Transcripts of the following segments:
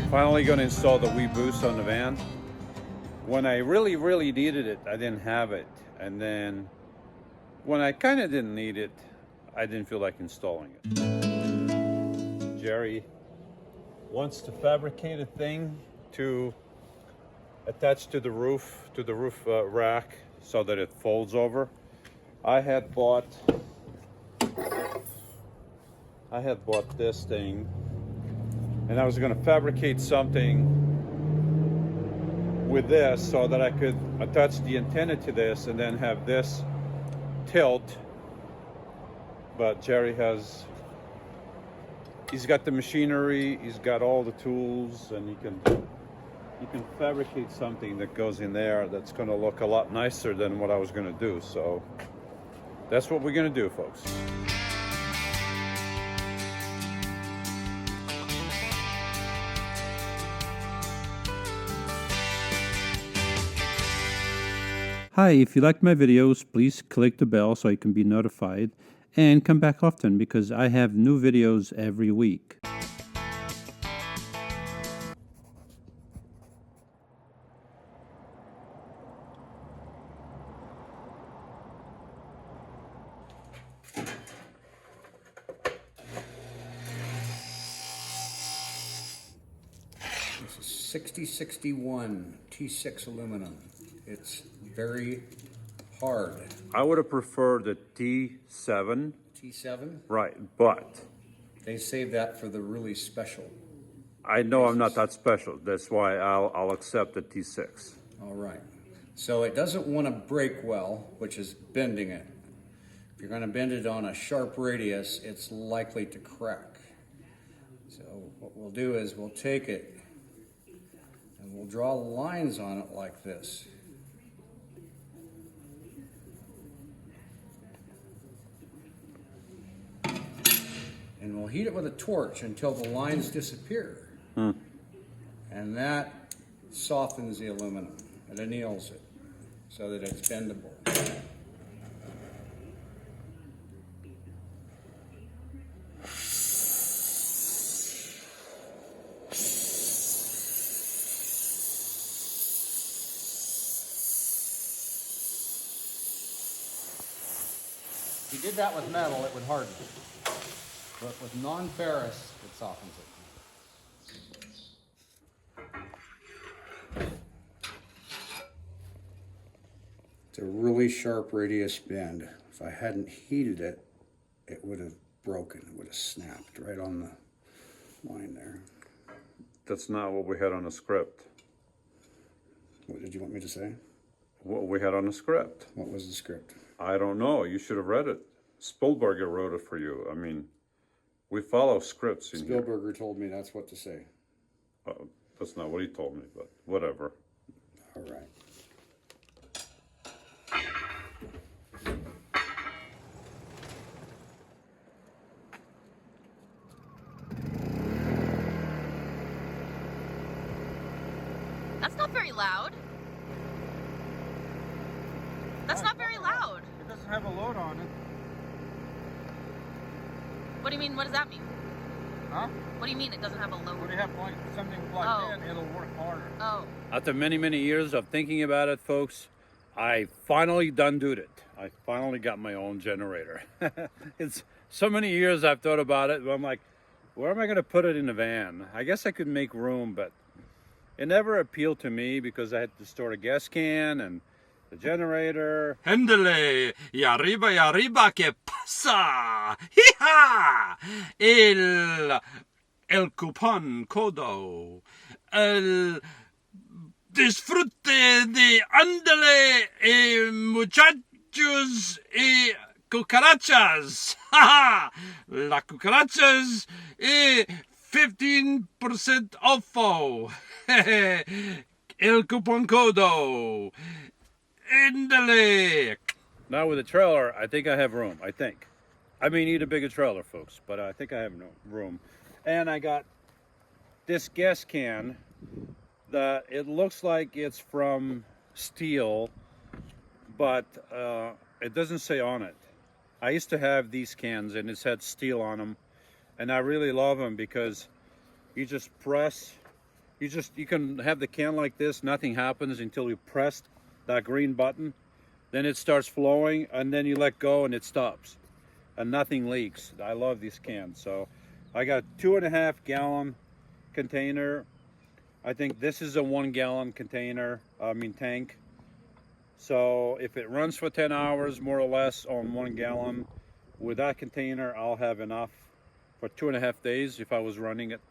Finally going to install the WeBoost on the van. When I really needed it, I didn't have it. And then when I kind of didn't need it, I didn't feel like installing it. Jerry wants to fabricate a thing to attach to the roof rack so that it folds over. I had bought this thing, and I was going to fabricate something with this so that I could attach the antenna to this and then have this tilt. But Jerry he's got the machinery, he's got all the tools, and he can fabricate something that goes in there that's going to look a lot nicer than what I was going to do. So that's what we're going to do, folks. Hi, if you like my videos, please click the bell so you can be notified, and come back often because I have new videos every week. This is 6061 T6 aluminum. It's very hard. I would have preferred the T7. T7? Right, but They save that for the really special. I know I'm not that special. That's why I'll accept the T6. All right. So it doesn't want to break well, which is bending it. If you're going to bend it on a sharp radius, it's likely to crack. So what we'll do is we'll take it and we'll draw lines on it like this. And we'll heat it with a torch until the lines disappear. And that softens the aluminum. It anneals it so that it's bendable. If you did that with metal, it would harden. But with non-ferrous, it softens it. It's a really sharp radius bend. If I hadn't heated it, it would have broken. It would have snapped right on the line there. That's not what we had on the script. What did you want me to say? What we had on the script. What was the script? I don't know. You should have read it. Spielberger wrote it for you. I mean, we follow scripts in here. Spielberger told me that's what to say. That's not what he told me, but whatever. All right. That's not very loud. That's not very loud. It doesn't have a load on it. What do you mean? What does that mean? Huh? What do you mean it doesn't have a load? When you have something plugged in, it'll work harder. Oh. After many years of thinking about it, folks, I finally done did it. I finally got my own generator. It's so many years I've thought about it, but I'm like, where am I going to put it in the van? I guess I could make room, but it never appealed to me because I had to store a gas can and the generator. Hendele, y arriba, que pasa? Hija! El cupón codo. El disfrute de ándale, muchachos y cucarachas. Ha La cucarachas y 15% offo. El cupón codo. Indale. Now with the trailer, I think I have room. I may need a bigger trailer, folks, but I think I have no room. And I got this gas can that it looks like it's from steel, but it doesn't say on it. I used to have these cans and it had steel on them, and I really love them because you just press You can have the can like this, nothing happens until you press that green button. Then it starts flowing, and then you let go and it stops. And nothing leaks. I love these cans. So I got 2.5 gallon container. I think this is a 1 gallon container, tank. So if it runs for 10 hours, more or less, on 1 gallon, with that container, I'll have enough for 2.5 days if I was running it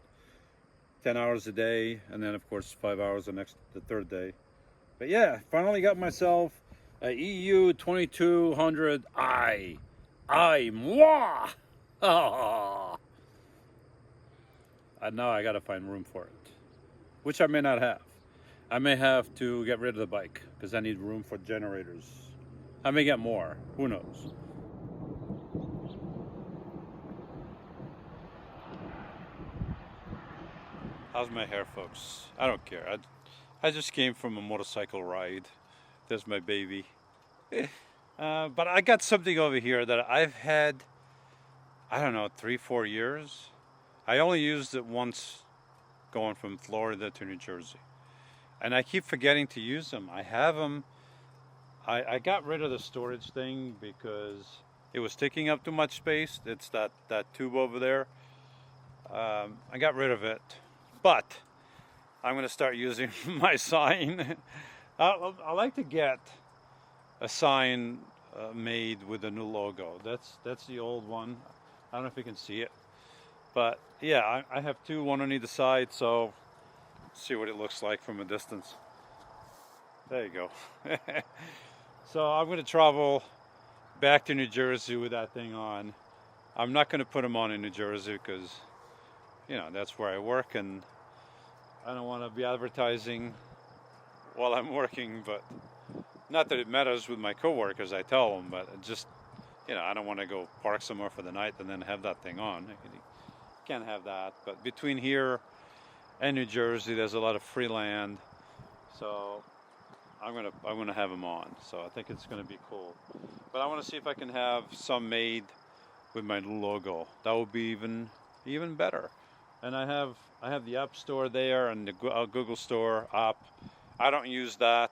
10 hours a day, and then of course 5 hours the third day. But yeah, finally got myself a EU 2200i. Moi! Oh. And now I gotta find room for it, which I may not have. I may have to get rid of the bike because I need room for generators. I may get more, who knows? How's my hair, folks? I don't care. I just came from a motorcycle ride. There's my baby. But I got something over here that I've had, I don't know, 3-4 years. I only used it once going from Florida to New Jersey. And I keep forgetting to use them. I have them. I got rid of the storage thing because it was taking up too much space. It's that tube over there. I got rid of it. But I'm going to start using my sign. I like to get a sign made with a new logo. That's the old one. I don't know if you can see it. But yeah, I have two, one on either side, so see what it looks like from a distance. There you go. So I'm going to travel back to New Jersey with that thing on. I'm not going to put them on in New Jersey because, that's where I work, and I don't want to be advertising while I'm working, but not that it matters with my coworkers, I tell them, but just, I don't want to go park somewhere for the night and then have that thing on. You can't have that. But between here and New Jersey, there's a lot of free land, so I'm gonna have them on. So I think it's gonna be cool. But I want to see if I can have some made with my new logo. That would be even better. And I have the App Store there and the Google Store app. I don't use that.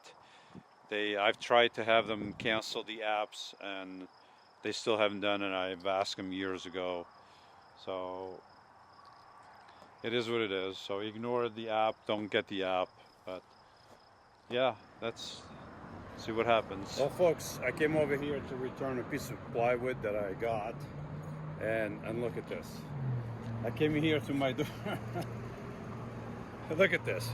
I've tried to have them cancel the apps, and they still haven't done it. I've asked them years ago. So it is what it is. So ignore the app, don't get the app. But yeah, let's see what happens. Well, folks, I came over here to return a piece of plywood that I got, and look at this. I came here to my door. Look at this.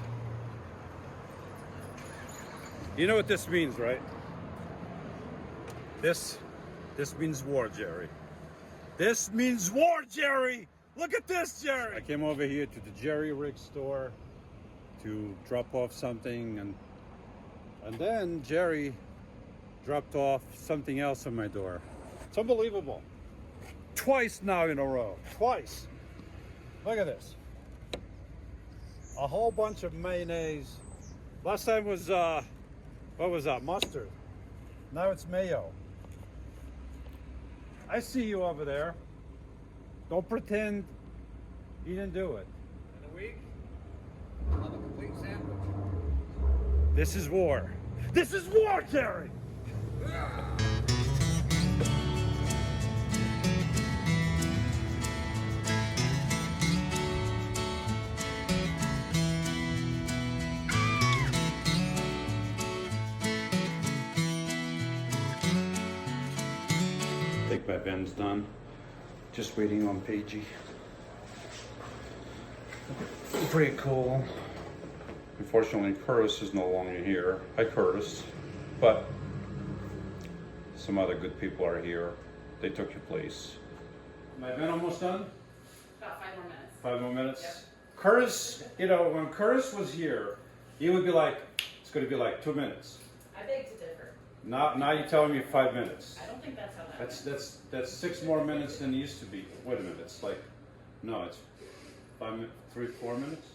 You know what this means, right? This means war, Jerry. This means war, Jerry! Look at this, Jerry! I came over here to the Jerry Rig store to drop off something, and then Jerry dropped off something else on my door. It's unbelievable. Twice now in a row. Twice. Look at this. A whole bunch of mayonnaise. Last time was, what was that? Mustard. Now it's mayo. I see you over there. Don't pretend you didn't do it. In a week, I'll have a complete sandwich. This is war. This is war, Jerry! I think my Ben's done. Just waiting on Paigey. Pretty cool. Unfortunately, Curtis is no longer here. Hi, Curtis. But some other good people are here. They took your place. My Ben almost done? About 5 more minutes. 5 more minutes? Yep. Curtis, when Curtis was here, he would be like, it's going to be like 2 minutes. I beg to differ. Now you're telling me 5 minutes. I don't think that's how that That's 6 more minutes than it used to be. Wait a minute, it's like, no, it's 4 minutes?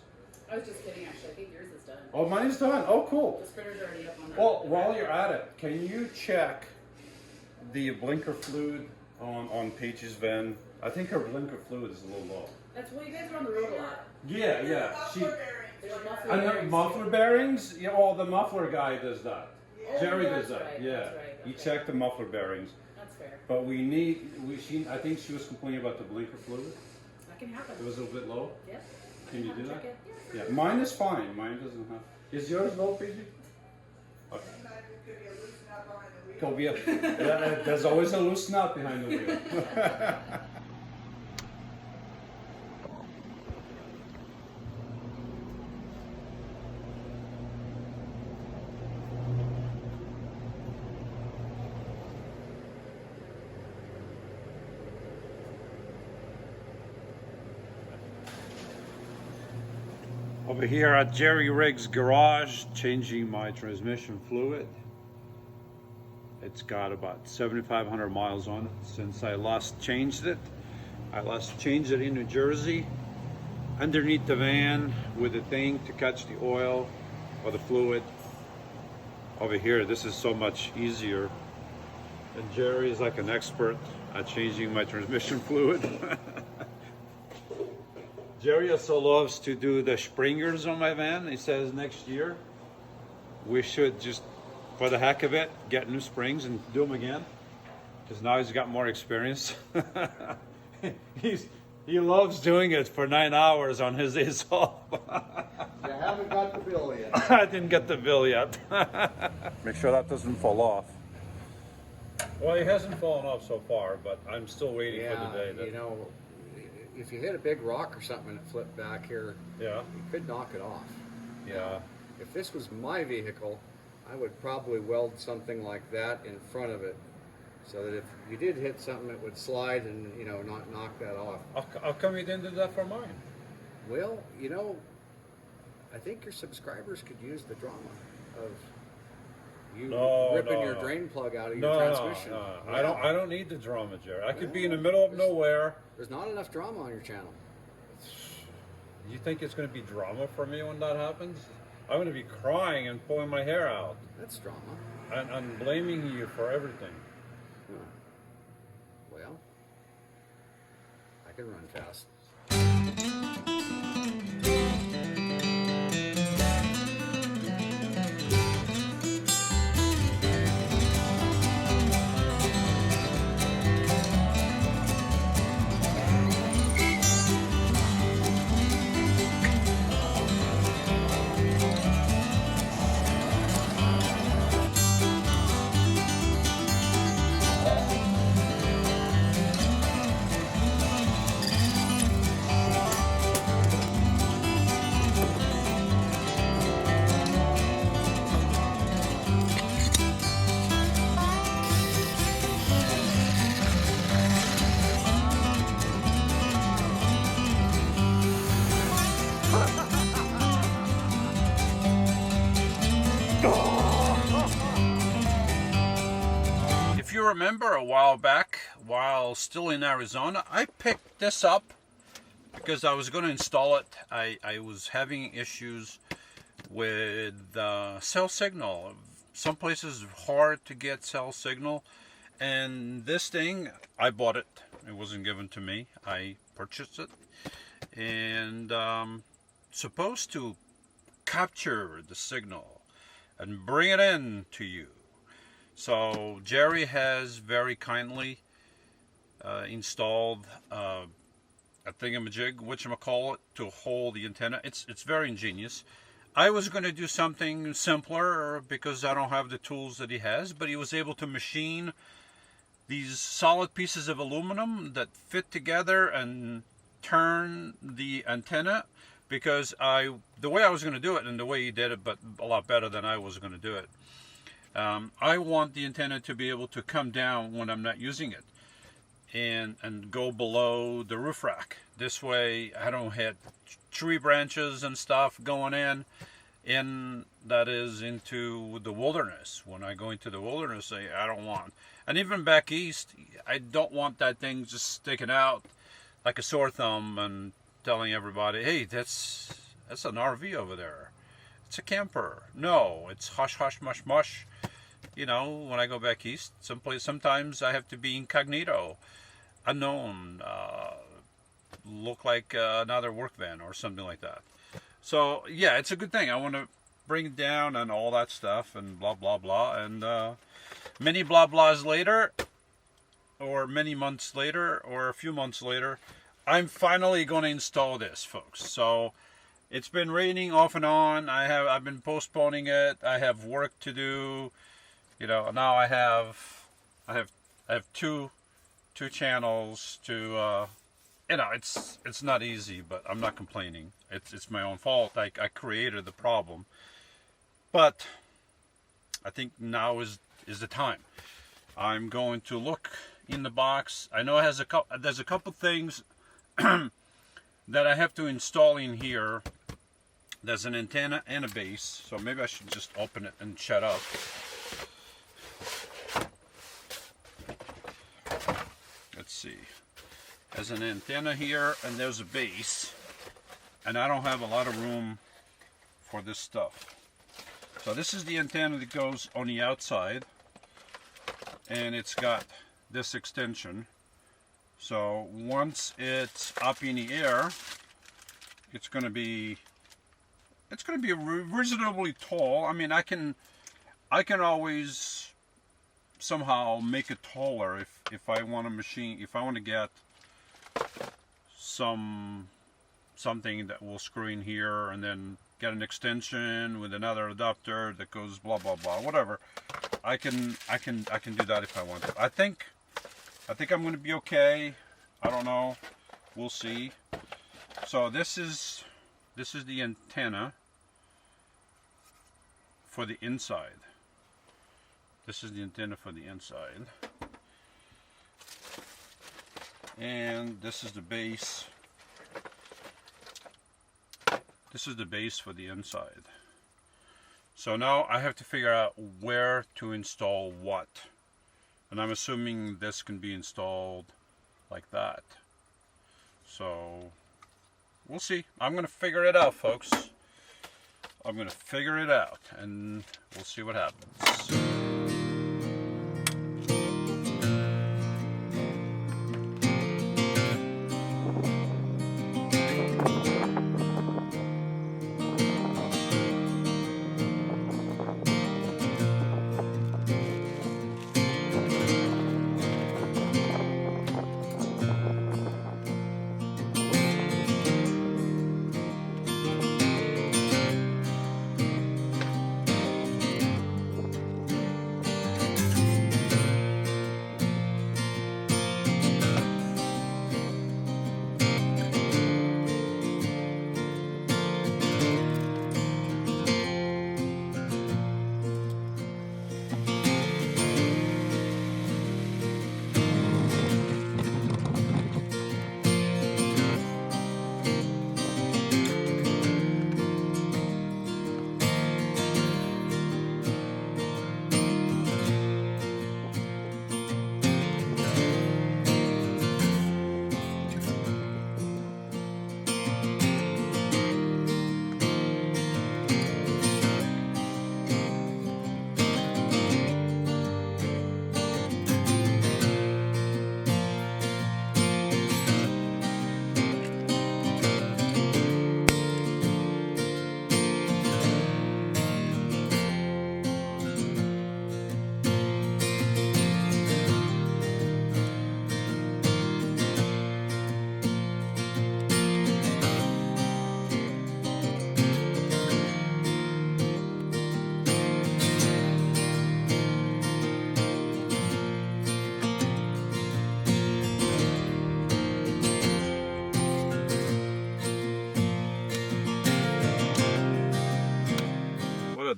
I was just kidding, actually. I think yours is done. Oh, mine's done. Oh, cool. The sprinter's already up on that. Well, while you're at it, can you check the blinker fluid on Paige's van? I think her blinker fluid is a little low. That's well, you guys are on the road a lot. Yeah. And the muffler bearings, yeah, well, the muffler guy does that. Jerry does that, right, yeah. that's right, He okay. checked the muffler bearings. That's fair. But I think she was complaining about the blinker fluid. That can happen. It was a little bit low. Yeah. Can you do that? Check it. Yeah, mine is fine. Mine doesn't have. Is yours low, PG? Okay. Could be there's always a loose nut behind the wheel. Over here at Jerry Riggs' garage, changing my transmission fluid. It's got about 7,500 miles on it since I last changed it. I last changed it in New Jersey, underneath the van with a thing to catch the oil or the fluid. Over here, this is so much easier. And Jerry is like an expert at changing my transmission fluid. Jerry also loves to do the springers on my van. He says next year we should just, for the heck of it, get new springs and do them again. Because now he's got more experience. He loves doing it for 9 hours on his days off. You haven't got the bill yet. I didn't get the bill yet. Make sure that doesn't fall off. Well, it hasn't fallen off so far, but I'm still waiting for the day. you know, if you hit a big rock or something and it flipped back here, Yeah, you could knock it off. yeah. If this was my vehicle, I would probably weld something like that in front of it, so that if you did hit something, it would slide and, you know, not knock that off. How come you didn't do that for mine? Well, you know, I think your subscribers could use the drama of you ripping your drain plug out of your transmission. No. Yeah. I don't need the drama, Jerry. I could be in the middle of nowhere. There's not enough drama on your channel. You think it's going to be drama for me when that happens? I'm going to be crying and pulling my hair out. That's drama. And I'm blaming you for everything. Well, I can run fast. If you remember a while back, while still in Arizona, I picked this up because I was going to install it. I was having issues with cell signal. Some places hard to get cell signal, and this thing, I bought it. It wasn't given to me. I purchased it, and supposed to capture the signal and bring it in to you. So Jerry has very kindly installed a thingamajig, whatchamacallit, to hold the antenna. It's very ingenious. I was going to do something simpler because I don't have the tools that he has, but he was able to machine these solid pieces of aluminum that fit together and turn the antenna, because the way I was going to do it and the way he did it, but a lot better than I was going to do it. I want the antenna to be able to come down when I'm not using it and go below the roof rack. This way I don't hit tree branches and stuff going in that is into the wilderness. When I go into the wilderness, I don't want. And even back east, I don't want that thing just sticking out like a sore thumb and telling everybody, hey, that's an RV over there. It's a camper. No, it's hush, hush, mush, mush. You know, when I go back east, sometimes I have to be incognito, unknown, look like another work van or something like that. So yeah, it's a good thing. I want to bring it down and all that stuff and blah blah blah. And many blah blahs later, or many months later, or a few months later, I'm finally going to install this, folks. So it's been raining off and on. I've been postponing it. I have work to do. You know, now I have two channels to. You know, it's not easy, but I'm not complaining. It's my own fault. I created the problem, but I think now is the time. I'm going to look in the box. I know it has there's a couple things that I have to install in here. There's an antenna and a base, so maybe I should just open it and shut up. Let's see. There's an antenna here and there's a base, and I don't have a lot of room for this stuff. So this is the antenna that goes on the outside, and it's got this extension. So once it's up in the air, it's going to be reasonably tall. I mean, I can always somehow make it taller if I want to get something that will screw in here and then get an extension with another adapter that goes blah blah blah, whatever. I can do that if I want to. I think I'm going to be okay. I don't know. We'll see. So this is the antenna for the inside. This is the antenna for the inside. And this is the base. This is the base for the inside. So now I have to figure out where to install what. And I'm assuming this can be installed like that. So we'll see. I'm going to figure it out, folks. I'm going to figure it out and we'll see what happens.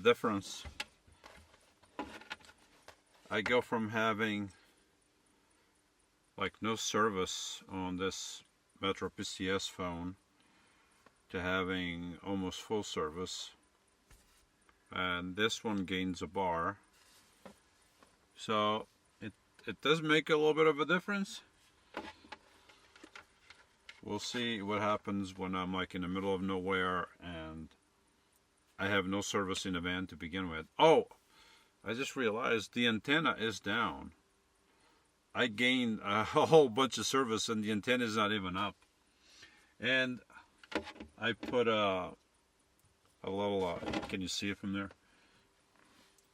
Difference. I go from having like no service on this Metro PCS phone to having almost full service, and this one gains a bar, so it does make a little bit of a difference. We'll see what happens when I'm like in the middle of nowhere and I have no service in the van to begin with. Oh, I just realized the antenna is down. I gained a whole bunch of service and the antenna is not even up. And I put a a little, can you see it from there?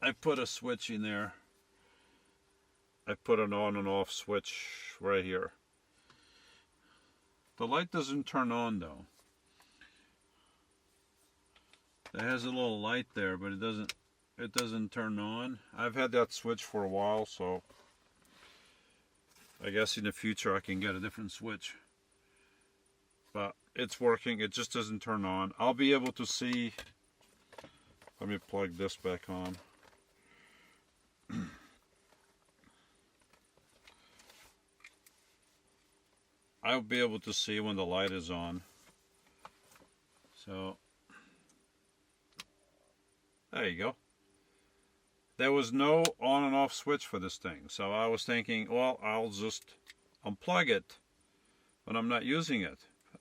I put a switch in there. I put an on and off switch right here. The light doesn't turn on though. It has a little light there, but it doesn't turn on. I've had that switch for a while, so I guess in the future I can get a different switch. But it's working, it just doesn't turn on. I'll be able to see, let me plug this back on. I'll be able to see when the light is on. So, there you go. There was no on and off switch for this thing. So I was thinking, well, I'll just unplug it when I'm not using it.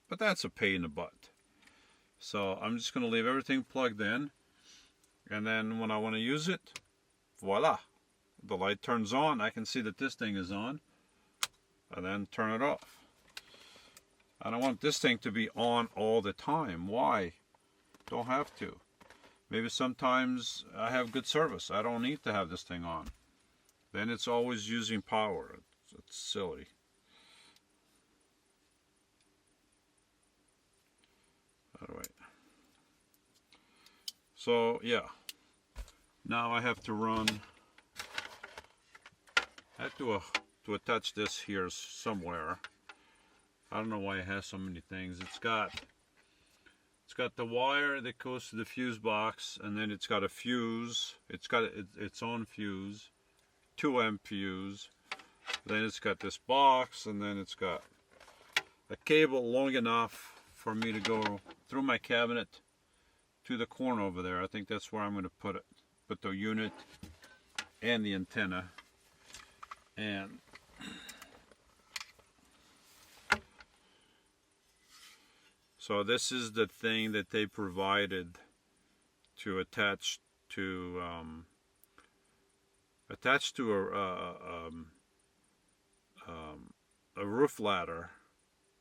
But that's a pain in the butt. So I'm just going to leave everything plugged in. And then when I want to use it, voila. The light turns on. I can see that this thing is on. And then turn it off. I don't want this thing to be on all the time. Why? Don't have to. Maybe sometimes I have good service. I don't need to have this thing on. Then it's always using power. It's silly. All right. So yeah. Now I have to run. I have to attach this here somewhere. I don't know why it has so many things. It's got the wire that goes to the fuse box, and then it's got a fuse. It's got its own fuse, 2 amp fuse. Then it's got this box, and then it's got a cable long enough for me to go through my cabinet to the corner over there. I think that's where I'm going to put it. Put the unit and the antenna. And so this is the thing that they provided to attach to a roof ladder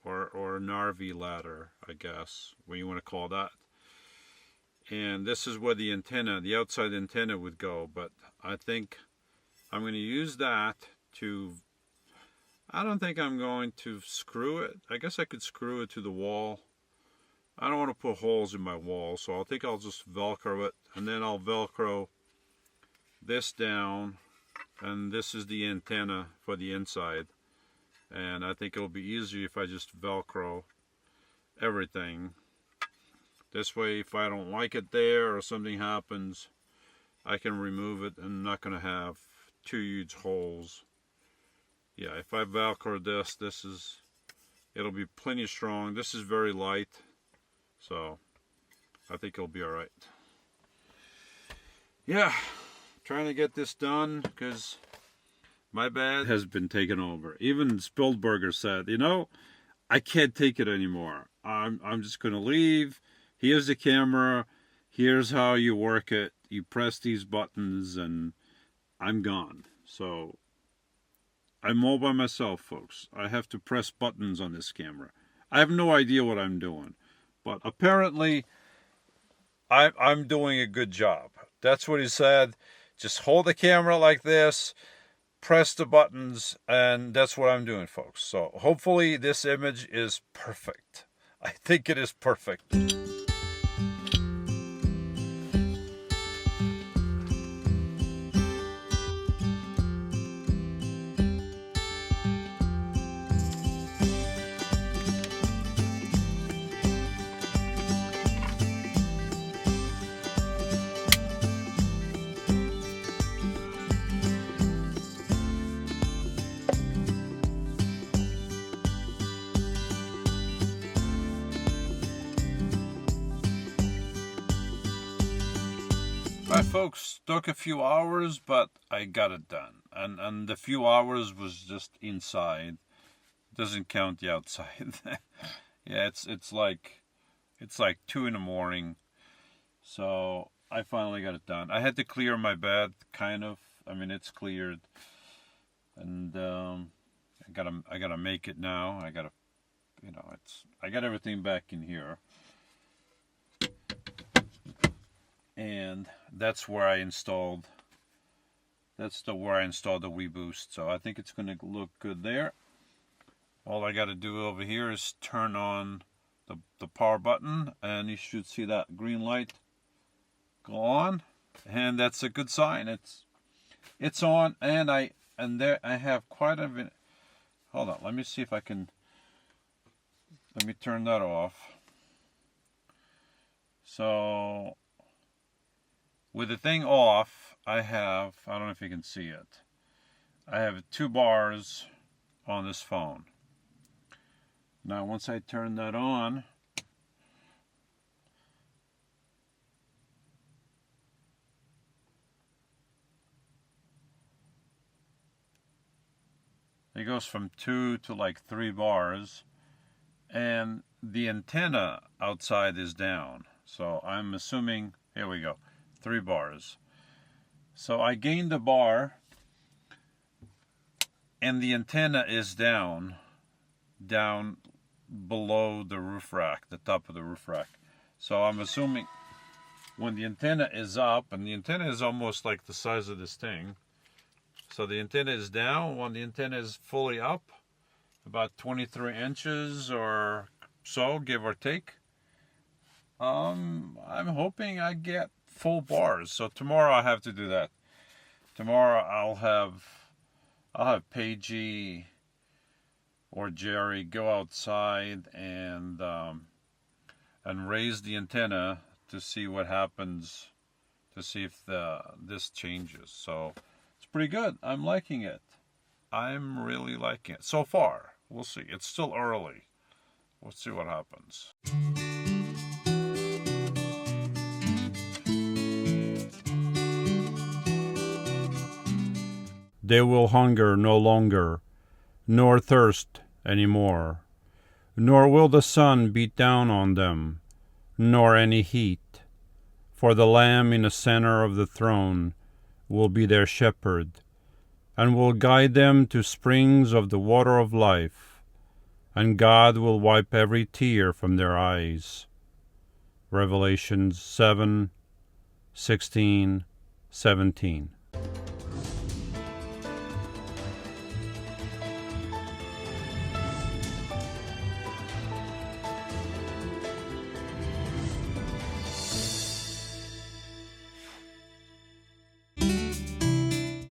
or an RV ladder, I guess, what you want to call that. And this is where the antenna, the outside antenna would go. But I think I'm going to use that to, I don't think I'm going to screw it. I guess I could screw it to the wall. I don't want to put holes in my wall, so I think I'll just Velcro it, and then I'll Velcro this down, and this is the antenna for the inside. And I think it'll be easier if I just Velcro everything. This way, if I don't like it there or something happens, I can remove it and I'm not going to have 2 huge holes. Yeah, if I Velcro this it'll be plenty strong. This is very light. So, I think it'll be alright. Yeah, trying to get this done because my bad has been taken over. Even Spielberger said, you know, I can't take it anymore. I'm just going to leave. Here's the camera. Here's how you work it. You press these buttons and I'm gone. So, I'm all by myself, folks. I have to press buttons on this camera. I have no idea what I'm doing. But apparently, I'm doing a good job. That's what he said. Just hold the camera like this, press the buttons, and that's what I'm doing, folks. So hopefully this image is perfect. I think it is perfect. My folks, took a few hours, but I got it done. And the few hours was just inside. Doesn't count the outside. Yeah, it's like 2 in the morning. So I finally got it done. I had to clear my bed, kind of. I mean, it's cleared. And I gotta make it now. I got everything back in here. and that's where I installed. That's where I installed the WeBoost. So I think it's going to look good there. All I got to do over here is turn on the power button, and you should see that green light go on, and that's a good sign. It's on, and there I have quite a bit. Hold on, let me see if I can. Let me turn that off. So with the thing off, I don't know if you can see it. I have 2 bars on this phone. Now once I turn that on, it goes from 2 to like 3 bars, and the antenna outside is down. So I'm assuming, here we go, 3 bars. So I gained a bar, and the antenna is down below the roof rack, the top of the roof rack. So I'm assuming when the antenna is up, and the antenna is almost like the size of this thing. So the antenna is down. When the antenna is fully up, about 23 inches or so, give or take, I'm hoping I get full bars. So tomorrow I have to do that. Tomorrow I'll have Paigey or Jerry go outside and raise the antenna to see what happens, to see if this changes. So it's pretty good. I'm liking it. I'm really liking it so far. We'll see. It's still early. We'll see what happens. They will hunger no longer, nor thirst any more, nor will the sun beat down on them, nor any heat. For the Lamb in the center of the throne will be their shepherd, and will guide them to springs of the water of life, and God will wipe every tear from their eyes. Revelations 7:16-17.